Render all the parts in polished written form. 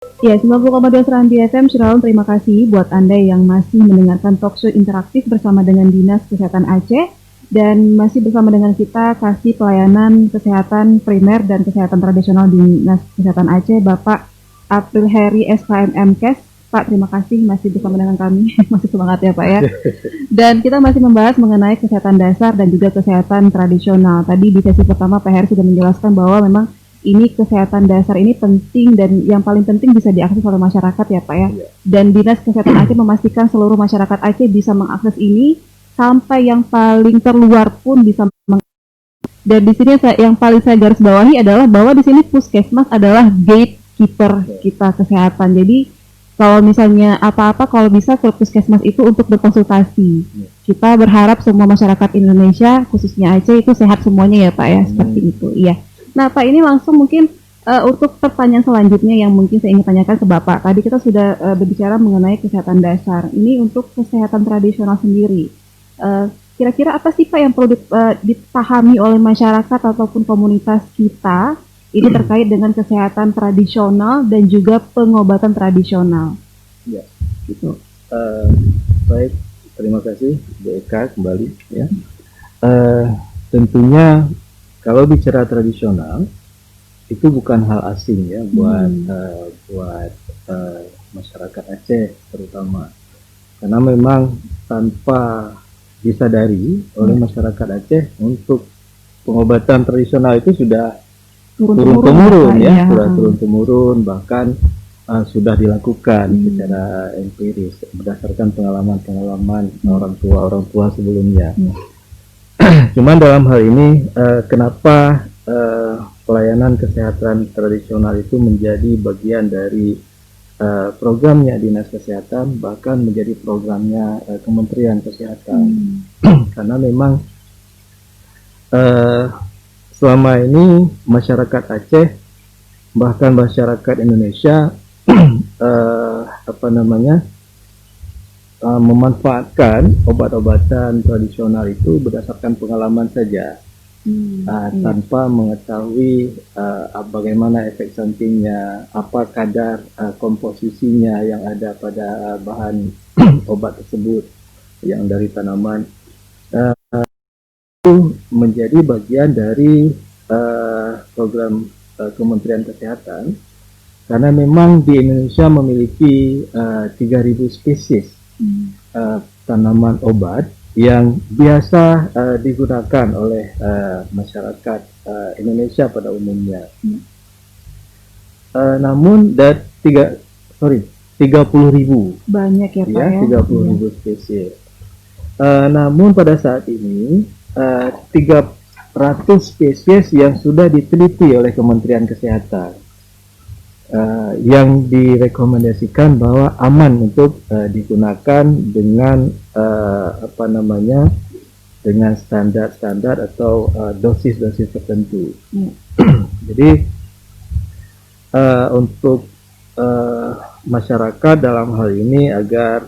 Ya, 90,2 Serambi FM, Syirahun, terima kasih buat Anda yang masih mendengarkan talkshow interaktif bersama dengan Dinas Kesehatan Aceh dan masih bersama dengan kita kasih pelayanan kesehatan primer dan kesehatan tradisional di Dinas Kesehatan Aceh, Bapak April Heri SKM Kes. Pak, terima kasih masih bersama dengan kami, masih semangat ya Pak ya. Dan kita masih membahas mengenai kesehatan dasar dan juga kesehatan tradisional. Tadi di sesi pertama Pak Heri sudah menjelaskan bahwa memang ini kesehatan dasar ini penting dan yang paling penting bisa diakses oleh masyarakat ya Pak ya. Dan Dinas Kesehatan Aceh memastikan seluruh masyarakat Aceh bisa mengakses ini sampai yang paling terluar pun bisa dan di sini yang paling saya garis bawahi adalah bahwa di sini puskesmas adalah gatekeeper kita kesehatan. Jadi kalau misalnya apa-apa kalau bisa ke puskesmas itu untuk berkonsultasi. Kita berharap semua masyarakat Indonesia khususnya Aceh itu sehat semuanya ya Pak ya, seperti itu. Iya. Nah Pak ini langsung mungkin untuk pertanyaan selanjutnya yang mungkin saya ingin tanyakan ke Bapak. Tadi kita sudah berbicara mengenai kesehatan dasar. Ini untuk kesehatan tradisional sendiri. Kira-kira apa sih Pak yang perlu dipahami oleh masyarakat ataupun komunitas kita ini terkait dengan kesehatan tradisional dan juga pengobatan tradisional? Ya, gitu. Baik, terima kasih Bu Eka kembali ya. Tentunya kalau bicara tradisional itu bukan hal asing ya buat masyarakat Aceh terutama, karena memang tanpa disadari oleh masyarakat Aceh untuk pengobatan tradisional itu sudah turun-temurun ya, sudah turun-temurun, bahkan sudah dilakukan secara empiris berdasarkan pengalaman-pengalaman orang tua sebelumnya. Cuman dalam hal ini kenapa pelayanan kesehatan tradisional itu menjadi bagian dari programnya Dinas Kesehatan, bahkan menjadi programnya Kementerian Kesehatan. Karena memang selama ini masyarakat Aceh bahkan masyarakat Indonesia memanfaatkan obat-obatan tradisional itu berdasarkan pengalaman saja, tanpa mengetahui bagaimana efek sampingnya, apa kadar komposisinya yang ada pada bahan obat tersebut yang dari tanaman. Itu menjadi bagian dari program Kementerian Kesehatan, karena memang di Indonesia memiliki 3.000 spesies tanaman obat yang biasa digunakan oleh masyarakat Indonesia pada umumnya. Namun 30.000 banyak ya Pak ya, 30.000 spesies. Namun pada saat ini 300 spesies yang sudah diteliti oleh Kementerian Kesehatan, yang direkomendasikan bahwa aman untuk digunakan dengan dengan standar-standar atau dosis-dosis tertentu. Jadi untuk masyarakat dalam hal ini agar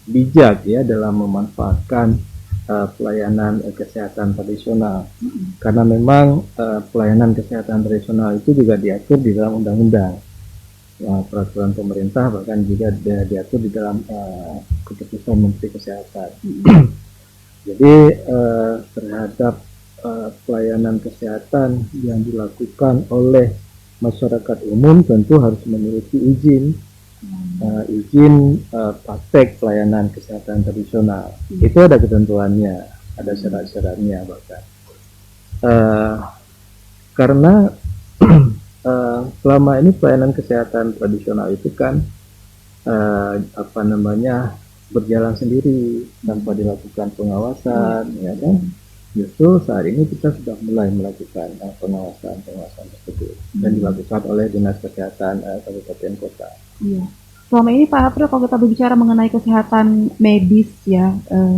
bijak ya dalam memanfaatkan pelayanan kesehatan tradisional, karena memang pelayanan kesehatan tradisional itu juga diatur di dalam undang-undang, peraturan pemerintah, bahkan juga diatur di dalam keputusan Menteri Kesehatan. Jadi terhadap pelayanan kesehatan yang dilakukan oleh masyarakat umum tentu harus memiliki izin praktek pelayanan kesehatan tradisional. Itu ada ketentuannya, ada syarat-syaratnya bahkan. Karena selama ini pelayanan kesehatan tradisional itu kan berjalan sendiri tanpa dilakukan pengawasan, ya kan? Justru saat ini kita sudah mulai melakukan pengawasan tersebut dan dilakukan oleh Dinas Kesehatan Kabupaten Kota. Iya. Selama ini Pak April kalau kita berbicara mengenai kesehatan medis ya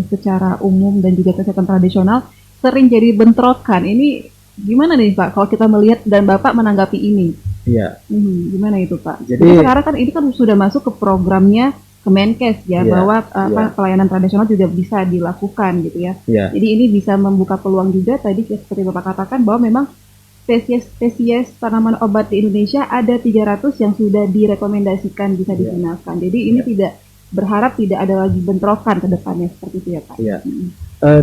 secara umum dan juga kesehatan tradisional sering jadi bentrokan. Ini gimana nih Pak kalau kita melihat dan Bapak menanggapi ini? Iya. Gimana itu Pak? Jadi sekarang kan ini kan sudah masuk ke programnya Kemenkes ya, bahwa pelayanan tradisional juga bisa dilakukan gitu ya. Jadi ini bisa membuka peluang juga tadi seperti Bapak katakan bahwa memang spesies tanaman obat di Indonesia ada 300 yang sudah direkomendasikan bisa digunakan. Jadi ini tidak berharap tidak ada lagi bentrokan ke depannya seperti itu ya Pak. Iya.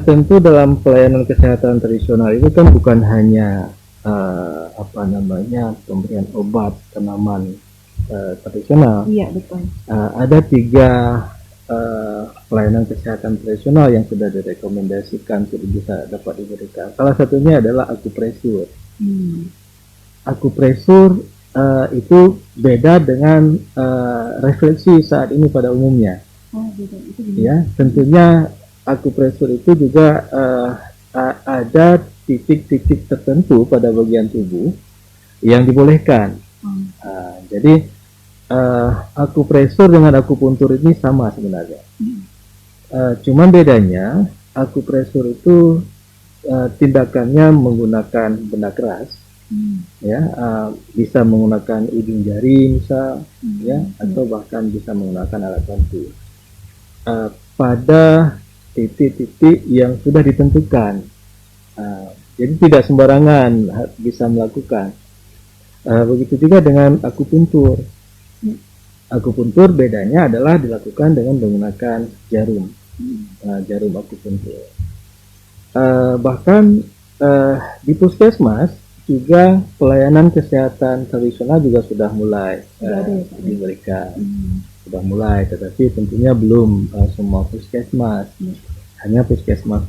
Tentu dalam pelayanan kesehatan tradisional itu kan bukan hanya pemberian obat tanaman tradisional. Iya betul. Ada 3 pelayanan kesehatan tradisional yang sudah direkomendasikan untuk bisa dapat diberikan. Salah satunya adalah akupresur. Akupresur itu beda dengan refleksi saat ini pada umumnya. Ya, tentunya akupresur itu juga ada titik-titik tertentu pada bagian tubuh yang dibolehkan. Jadi akupresur dengan akupuntur ini sama sebenarnya. Cuman bedanya akupresur itu tindakannya menggunakan benda keras, bisa menggunakan ujung jari misal, atau bahkan bisa menggunakan alat bantu pada titik-titik yang sudah ditentukan. Jadi tidak sembarangan bisa melakukan. Begitu juga dengan akupuntur. Akupuntur bedanya adalah dilakukan dengan menggunakan jarum, jarum akupuntur. Bahkan di puskesmas juga pelayanan kesehatan tradisional juga sudah mulai diberikan. Sudah mulai, tetapi tentunya belum semua puskesmas. Hanya puskesmas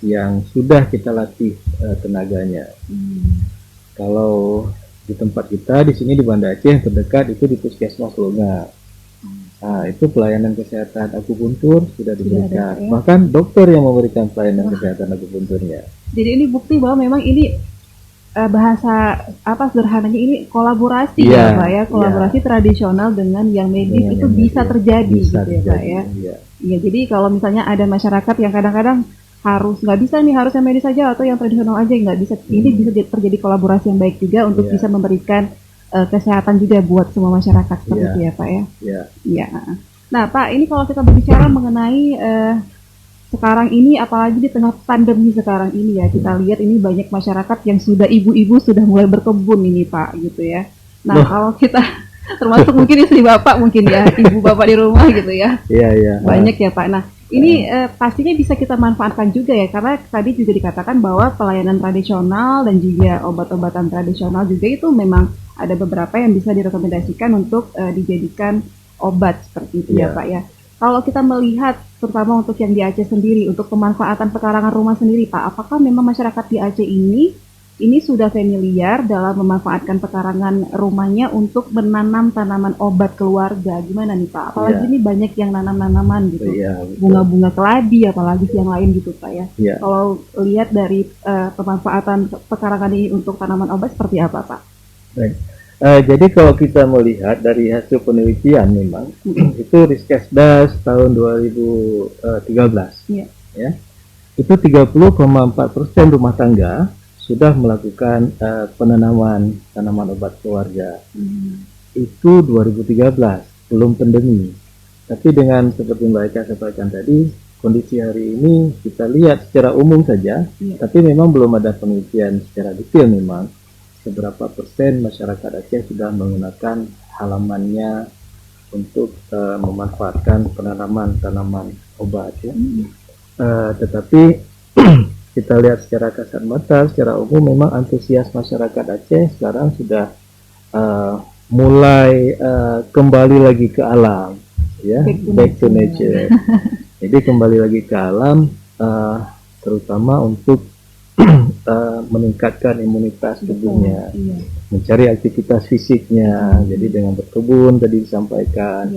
yang sudah kita latih tenaganya. Kalau di tempat kita di sini di Banda Aceh yang terdekat itu di Puskesmas Longa. Itu pelayanan kesehatan akupuntur sudah diberikan. Bahkan dokter yang memberikan pelayanan kesehatan akupunturnya. Jadi ini bukti bahwa memang ini bahasa sederhananya ini kolaborasi ya Pak ya, kolaborasi tradisional dengan yang medis itu bisa terjadi gitu ya Pak ya. Iya, jadi kalau misalnya ada masyarakat yang kadang-kadang nggak bisa nih harus yang medis saja atau yang tradisional aja nggak bisa, ini bisa terjadi kolaborasi yang baik juga untuk bisa memberikan kesehatan juga buat semua masyarakat seperti itu ya Pak ya. Iya. Nah Pak, ini kalau kita berbicara mengenai sekarang ini, apalagi di tengah pandemi sekarang ini ya, kita lihat ini banyak masyarakat yang sudah ibu-ibu sudah mulai berkebun ini Pak, gitu ya. Nah kalau kita termasuk mungkin istri Bapak mungkin ya, ibu Bapak di rumah gitu ya. Iya. Banyak ya Pak. Nah ini pastinya bisa kita manfaatkan juga ya, karena tadi juga dikatakan bahwa pelayanan tradisional dan juga obat-obatan tradisional juga itu memang ada beberapa yang bisa direkomendasikan untuk dijadikan obat seperti itu ya Pak ya. Kalau kita melihat terutama untuk yang di Aceh sendiri, untuk pemanfaatan pekarangan rumah sendiri Pak, apakah memang masyarakat di Aceh ini sudah familiar dalam memanfaatkan pekarangan rumahnya untuk menanam tanaman obat keluarga? Gimana nih Pak? Apalagi ini banyak yang nanam-nanaman gitu, bunga-bunga keladi, apalagi yang lain gitu Pak ya. Kalau lihat dari pemanfaatan pekarangan ini untuk tanaman obat seperti apa Pak? Baik. Jadi kalau kita melihat dari hasil penelitian memang itu Riskesdas tahun 2013 ya, itu 30,4% rumah tangga sudah melakukan penanaman tanaman obat keluarga. Itu 2013 belum pandemi. Tapi dengan seperti Mbak Eka sampaikan tadi, kondisi hari ini kita lihat secara umum saja, tapi memang belum ada penelitian secara detail memang seberapa persen masyarakat Aceh sudah menggunakan halamannya untuk memanfaatkan penanaman tanaman obat ya. Tetapi kita lihat secara kasat mata, secara umum memang antusias masyarakat Aceh sekarang sudah mulai kembali lagi ke alam ya, back to nature. Jadi kembali lagi ke alam, terutama untuk meningkatkan imunitas tubuhnya, mencari aktivitas fisiknya. Jadi dengan berkebun tadi disampaikan,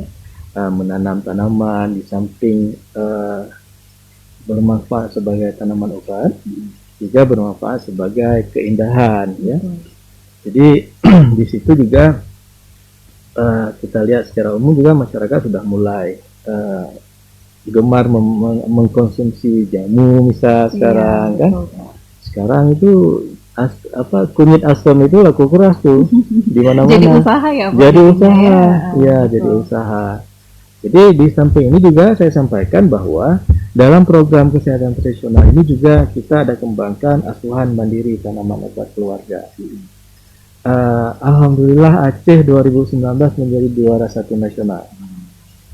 menanam tanaman di samping bermanfaat sebagai tanaman obat, juga bermanfaat sebagai keindahan ya. Jadi di situ juga kita lihat secara umum juga masyarakat sudah mulai gemar mengkonsumsi jamu misal sekarang kan. Sekarang itu kunyit asam itu laku keras tuh di mana-mana. Jadi usaha ya Pak? Jadi usaha, jadi usaha. Jadi di samping ini juga saya sampaikan bahwa dalam program kesehatan tradisional ini juga kita ada kembangkan asuhan mandiri tanaman obat keluarga. Alhamdulillah Aceh 2019 menjadi juara 1 nasional.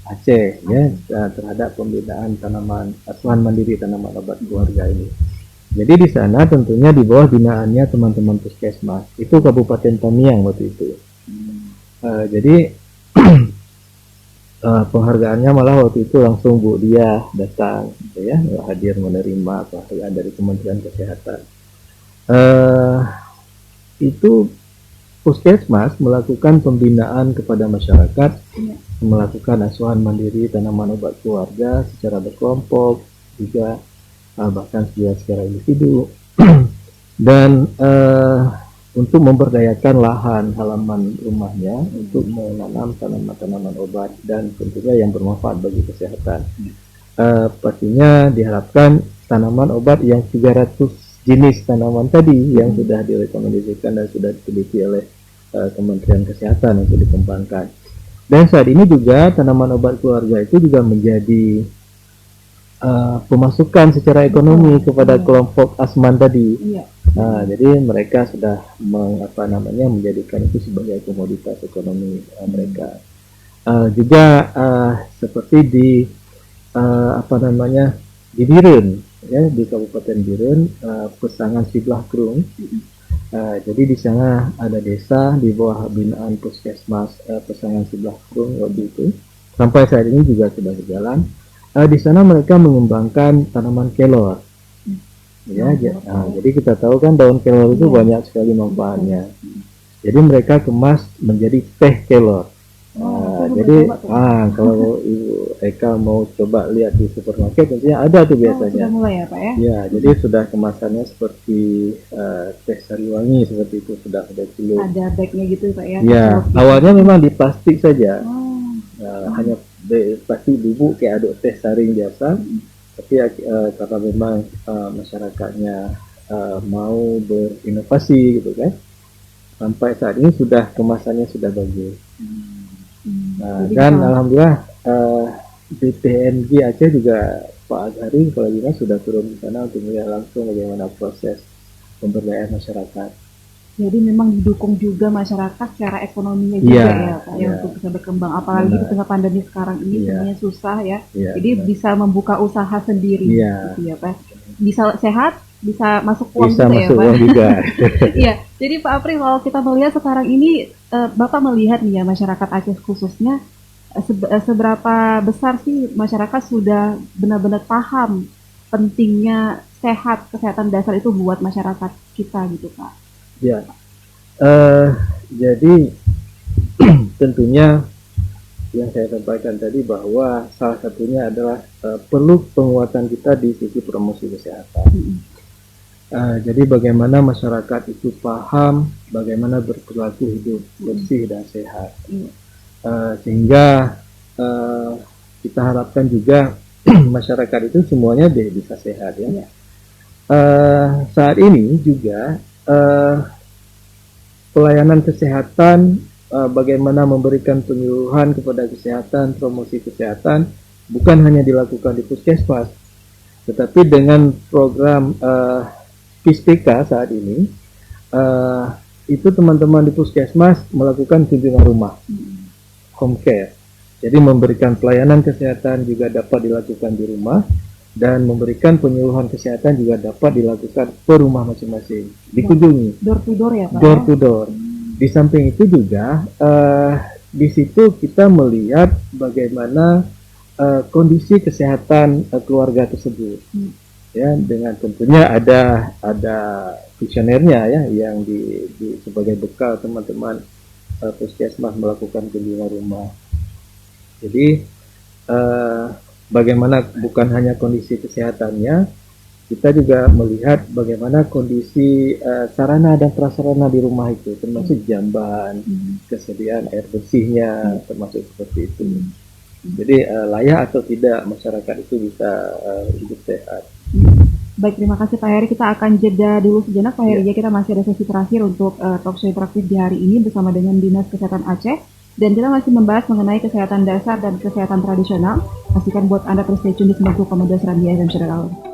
Aceh ya terhadap pembinaan tanaman asuhan mandiri tanaman obat keluarga ini. Jadi di sana tentunya di bawah binaannya teman-teman puskesmas. Itu Kabupaten Tamiang waktu itu. Jadi penghargaannya malah waktu itu langsung Bu Dia datang, gitu ya, hadir menerima penghargaan dari Kementerian Kesehatan. Itu puskesmas melakukan pembinaan kepada masyarakat, melakukan asuhan mandiri tanaman obat keluarga secara berkelompok, juga bahkan secara individu, dan untuk memberdayakan lahan halaman rumahnya untuk menanam tanaman-tanaman obat dan tentunya yang bermanfaat bagi kesehatan. Pastinya diharapkan tanaman obat yang 300 jenis tanaman tadi yang sudah direkomendasikan dan sudah diteliti oleh Kementerian Kesehatan untuk dikembangkan. Dan saat ini juga tanaman obat keluarga itu juga menjadi pemasukan secara ekonomi kepada kelompok Asman tadi. Jadi mereka sudah menjadikan itu sebagai komoditas ekonomi mereka. Juga seperti di di Biren, ya, di Kabupaten Biren, Pesangan Siblah Krung. Jadi di sana ada desa di bawah binaan puskesmas Pesangan Siblah Krung waktu itu. Sampai saat ini juga sudah berjalan. Di sana mereka mengembangkan tanaman kelor. Ya, jadi kita tahu kan daun kelor itu banyak sekali manfaatnya. Jadi mereka kemas menjadi teh kelor. Jadi kalau Ibu Eka mau coba lihat di supermarket tentunya ada tuh biasanya. Sudah mulai ya Pak ya? Ya, jadi sudah kemasannya seperti teh sariwangi seperti itu sudah ada kilo. Ada bagnya gitu Pak ya? Ya, awalnya memang di plastik saja. Hanya plastik bubuk kayak aduk teh saring biasa. Tapi karena memang masyarakatnya mau berinovasi gitu kan, sampai saat ini sudah kemasannya sudah bagus. Dan alhamdulillah BPNG Aceh juga Pak Azhari Kepala Dinas sudah turun di sana untuk melihat langsung bagaimana proses pemberdayaan masyarakat. Jadi memang didukung juga masyarakat secara ekonominya juga ya Pak ya untuk bisa berkembang. Apalagi di tengah pandemi sekarang ini semuanya susah ya. Jadi bisa membuka usaha sendiri gitu ya Pak. Bisa sehat, bisa masuk uang bisa juga masuk ya Pak. Uang juga. Iya. Jadi Pak Apri kalau kita melihat sekarang ini Bapak melihat nih ya masyarakat Aceh khususnya seberapa besar sih masyarakat sudah benar-benar paham pentingnya kesehatan dasar itu buat masyarakat kita gitu Pak. Ya, jadi tentunya yang saya sampaikan tadi bahwa salah satunya adalah perlu penguatan kita di sisi promosi kesehatan. Jadi bagaimana masyarakat itu paham bagaimana berperilaku hidup bersih dan sehat, sehingga kita harapkan juga masyarakat itu semuanya bisa sehat ya. Saat ini juga pelayanan kesehatan, bagaimana memberikan penyuluhan kepada kesehatan, promosi kesehatan bukan hanya dilakukan di puskesmas, tetapi dengan program PISPK saat ini itu teman-teman di puskesmas melakukan kunjungan rumah, home care. Jadi memberikan pelayanan kesehatan juga dapat dilakukan di rumah, dan memberikan penyuluhan kesehatan juga dapat dilakukan per rumah masing-masing, dikunjungi door to door ya Pak? Door to door. Di samping itu juga di situ kita melihat bagaimana kondisi kesehatan keluarga tersebut, ya, dengan tentunya ada kuesionernya ya yang sebagai bekal teman-teman puskesmas melakukan kunjungan rumah. Jadi bagaimana bukan hanya kondisi kesehatannya, kita juga melihat bagaimana kondisi sarana dan prasarana di rumah itu, termasuk jamban, kesediaan air bersihnya, termasuk seperti itu. Jadi layak atau tidak masyarakat itu bisa hidup sehat. Baik, terima kasih Pak Heri. Kita akan jeda dulu sejenak Pak Heri. Kita masih ada sesi terakhir untuk talkshow interaktif di hari ini bersama dengan Dinas Kesehatan Aceh. Dan kita masih membahas mengenai kesehatan dasar dan kesehatan tradisional. Pastikan buat Anda terus stay tune di 90,2 Serambi FM Saudara.